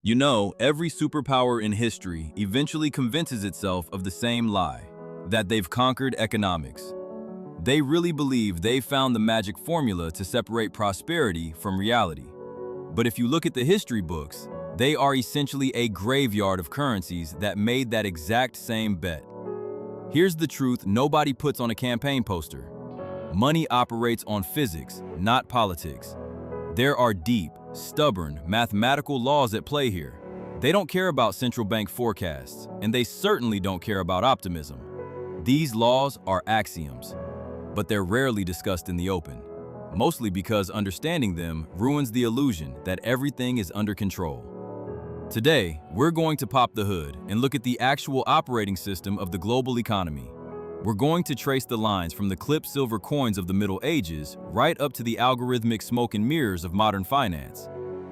You know, every superpower in history eventually convinces itself of the same lie, that they've conquered economics. They really believe they've found the magic formula to separate prosperity from reality. But if you look at the history books, they are essentially a graveyard of currencies that made that exact same bet. Here's the truth nobody puts on a campaign poster. Money operates on physics, not politics. There are deep, stubborn, mathematical laws at play here. They don't care about central bank forecasts, and they certainly don't care about optimism. These laws are axioms, but they're rarely discussed in the open, mostly because understanding them ruins the illusion that everything is under control. Today, we're going to pop the hood and look at the actual operating system of the global economy. We're going to trace the lines from the clipped silver coins of the Middle Ages right up to the algorithmic smoke and mirrors of modern finance.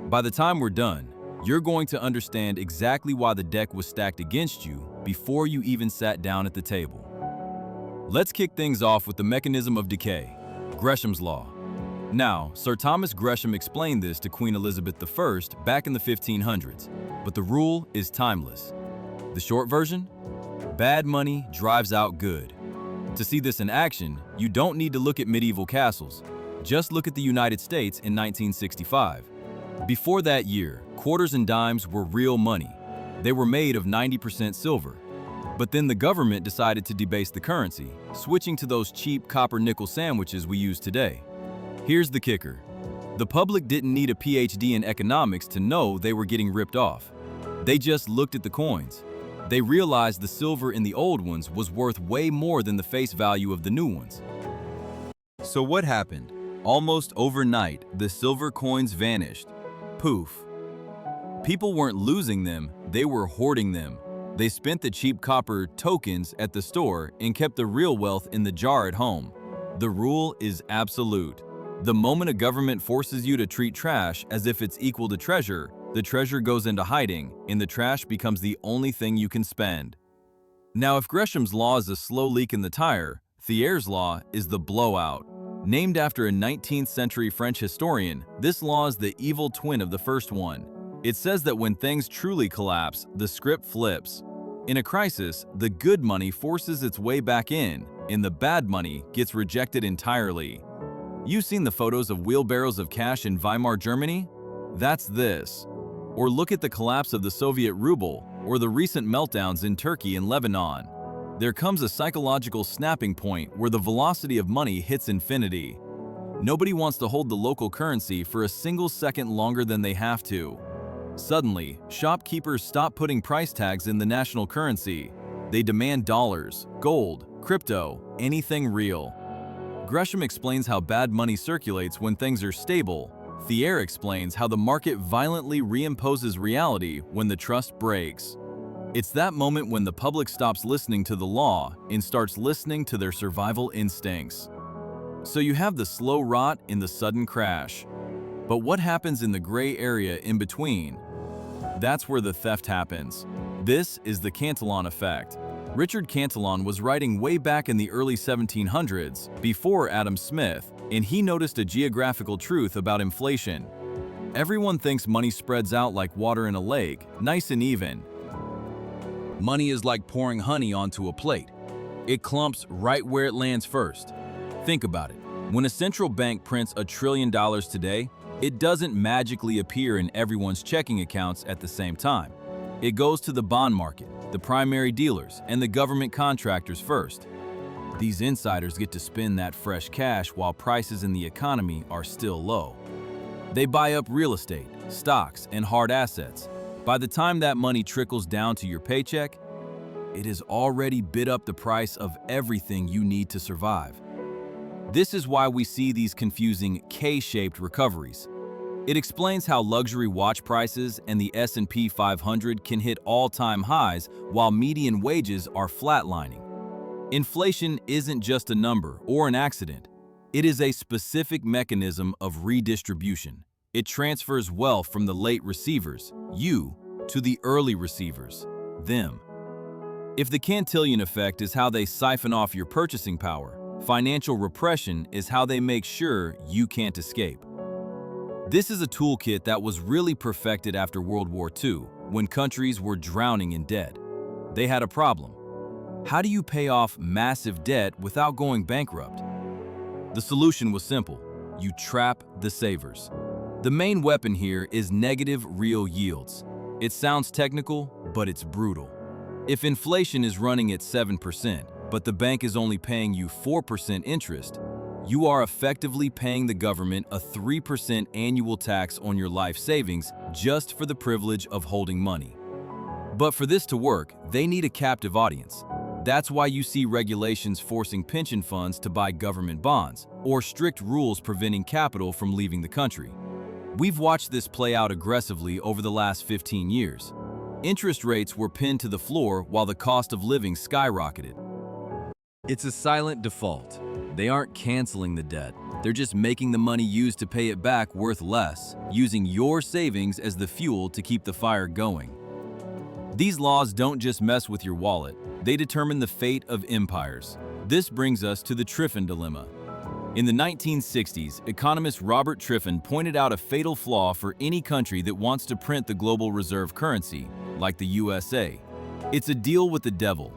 By the time we're done, you're going to understand exactly why the deck was stacked against you before you even sat down at the table. Let's kick things off with the mechanism of decay, Gresham's law. Now, Sir Thomas Gresham explained this to Queen Elizabeth I back in the 1500s, but the rule is timeless. The short version? Bad money drives out good. To see this in action, you don't need to look at medieval castles. Just look at the United States in 1965. Before that year, quarters and dimes were real money. They were made of 90% silver. But then the government decided to debase the currency, switching to those cheap copper-nickel sandwiches we use today. Here's the kicker. The public didn't need a PhD in economics to know they were getting ripped off. They just looked at the coins. They realized the silver in the old ones was worth way more than the face value of the new ones. So what happened? Almost overnight, the silver coins vanished. Poof. People weren't losing them, they were hoarding them. They spent the cheap copper tokens at the store and kept the real wealth in the jar at home. The rule is absolute. The moment a government forces you to treat trash as if it's equal to treasure, the treasure goes into hiding, and the trash becomes the only thing you can spend. Now, if Gresham's law is a slow leak in the tire, Thiers' law is the blowout. Named after a 19th century French historian, this law is the evil twin of the first one. It says that when things truly collapse, the script flips. In a crisis, the good money forces its way back in, and the bad money gets rejected entirely. You've seen the photos of wheelbarrows of cash in Weimar, Germany? That's this. Or look at the collapse of the Soviet ruble, or the recent meltdowns in Turkey and Lebanon. There comes a psychological snapping point where the velocity of money hits infinity. Nobody wants to hold the local currency for a single second longer than they have to. Suddenly, shopkeepers stop putting price tags in the national currency. They demand dollars, gold, crypto, anything real. Gresham explains how bad money circulates when things are stable. Thiers explains how the market violently reimposes reality when the trust breaks. It's that moment when the public stops listening to the law and starts listening to their survival instincts. So you have the slow rot and the sudden crash. But what happens in the gray area in between? That's where the theft happens. This is the Cantillon Effect. Richard Cantillon was writing way back in the early 1700s, before Adam Smith, and he noticed a geographical truth about inflation. Everyone thinks money spreads out like water in a lake, nice and even. Money is like pouring honey onto a plate. It clumps right where it lands first. Think about it. When a central bank prints $1 trillion today, it doesn't magically appear in everyone's checking accounts at the same time. It goes to the bond market, the primary dealers, and the government contractors first. These insiders get to spend that fresh cash while prices in the economy are still low. They buy up real estate, stocks, and hard assets. By the time that money trickles down to your paycheck, it has already bid up the price of everything you need to survive. This is why we see these confusing K-shaped recoveries. It explains how luxury watch prices and the S&P 500 can hit all-time highs while median wages are flatlining. Inflation isn't just a number or an accident. It is a specific mechanism of redistribution. It transfers wealth from the late receivers, you, to the early receivers, them. If the Cantillon Effect is how they siphon off your purchasing power, financial repression is how they make sure you can't escape. This is a toolkit that was really perfected after World War II, when countries were drowning in debt. They had a problem. How do you pay off massive debt without going bankrupt? The solution was simple. You trap the savers. The main weapon here is negative real yields. It sounds technical, but it's brutal. If inflation is running at 7%, but the bank is only paying you 4% interest, you are effectively paying the government a 3% annual tax on your life savings just for the privilege of holding money. But for this to work, they need a captive audience. That's why you see regulations forcing pension funds to buy government bonds, or strict rules preventing capital from leaving the country. We've watched this play out aggressively over the last 15 years. Interest rates were pinned to the floor while the cost of living skyrocketed. It's a silent default. They aren't canceling the debt. They're just making the money used to pay it back worth less, using your savings as the fuel to keep the fire going. These laws don't just mess with your wallet, they determine the fate of empires. This brings us to the Triffin Dilemma. In the 1960s, economist Robert Triffin pointed out a fatal flaw for any country that wants to print the global reserve currency, like the USA. It's a deal with the devil.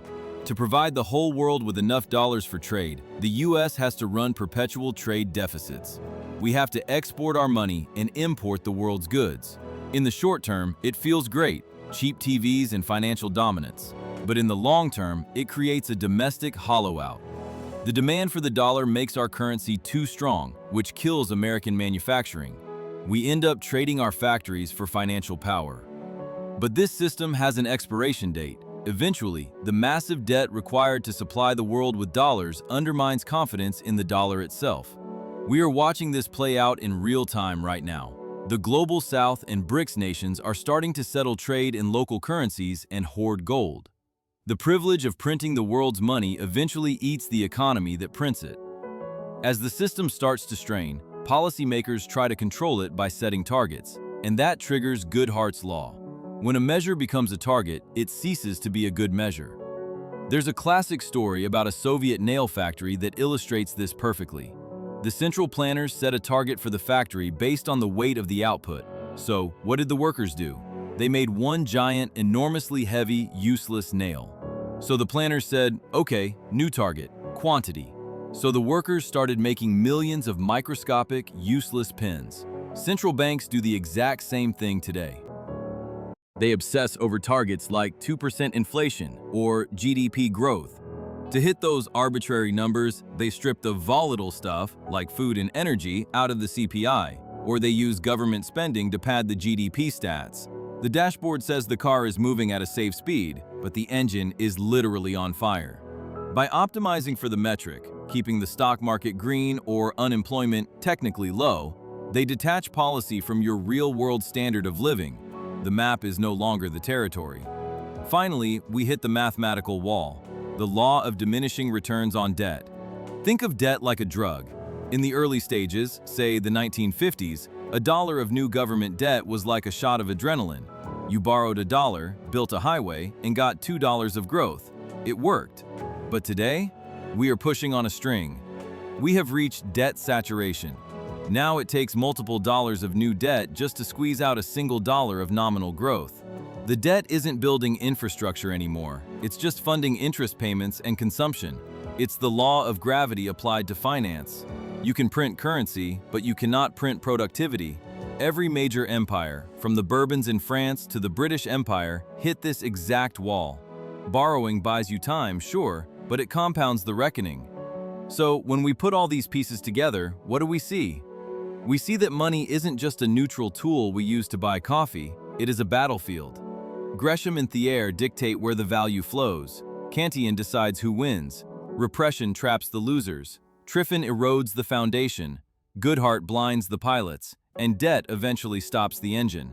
To provide the whole world with enough dollars for trade, the US has to run perpetual trade deficits. We have to export our money and import the world's goods. In the short term, it feels great, cheap TVs and financial dominance. But in the long term, it creates a domestic hollow-out. The demand for the dollar makes our currency too strong, which kills American manufacturing. We end up trading our factories for financial power. But this system has an expiration date. Eventually, the massive debt required to supply the world with dollars undermines confidence in the dollar itself. We are watching this play out in real time right now. The Global South and BRICS nations are starting to settle trade in local currencies and hoard gold. The privilege of printing the world's money eventually eats the economy that prints it. As the system starts to strain, policymakers try to control it by setting targets, and that triggers Goodhart's law. When a measure becomes a target, it ceases to be a good measure. There's a classic story about a Soviet nail factory that illustrates this perfectly. The central planners set a target for the factory based on the weight of the output. So, what did the workers do? They made one giant, enormously heavy, useless nail. So the planners said, okay, new target, quantity. So the workers started making millions of microscopic, useless pins. Central banks do the exact same thing today. They obsess over targets like 2% inflation or GDP growth. To hit those arbitrary numbers, they strip the volatile stuff, like food and energy, out of the CPI, or they use government spending to pad the GDP stats. The dashboard says the car is moving at a safe speed, but the engine is literally on fire. By optimizing for the metric, keeping the stock market green or unemployment technically low, they detach policy from your real-world standard of living. The map is no longer the territory. Finally, we hit the mathematical wall, the law of diminishing returns on debt. Think of debt like a drug. In the early stages, say the 1950s, $1 of new government debt was like a shot of adrenaline. You borrowed $1, built a highway, and got $2 of growth. It worked. But today, we are pushing on a string. We have reached debt saturation. Now it takes multiple dollars of new debt just to squeeze out a single dollar of nominal growth. The debt isn't building infrastructure anymore. It's just funding interest payments and consumption. It's the law of gravity applied to finance. You can print currency, but you cannot print productivity. Every major empire, from the Bourbons in France to the British Empire, hit this exact wall. Borrowing buys you time, sure, but it compounds the reckoning. So when we put all these pieces together, what do we see? We see that money isn't just a neutral tool we use to buy coffee, it is a battlefield. Gresham and Thiers dictate where the value flows. Cantillon decides who wins. Repression traps the losers. Triffin erodes the foundation. Goodhart blinds the pilots. And debt eventually stops the engine.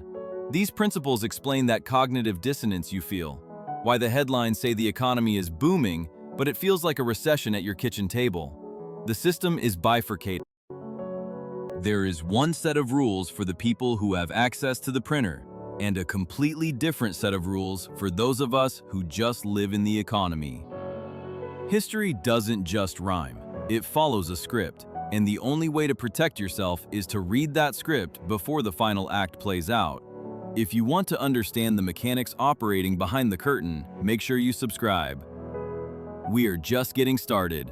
These principles explain that cognitive dissonance you feel. Why the headlines say the economy is booming, but it feels like a recession at your kitchen table. The system is bifurcated. There is one set of rules for the people who have access to the printer, and a completely different set of rules for those of us who just live in the economy. History doesn't just rhyme, it follows a script. And the only way to protect yourself is to read that script before the final act plays out. If you want to understand the mechanics operating behind the curtain, make sure you subscribe. We are just getting started.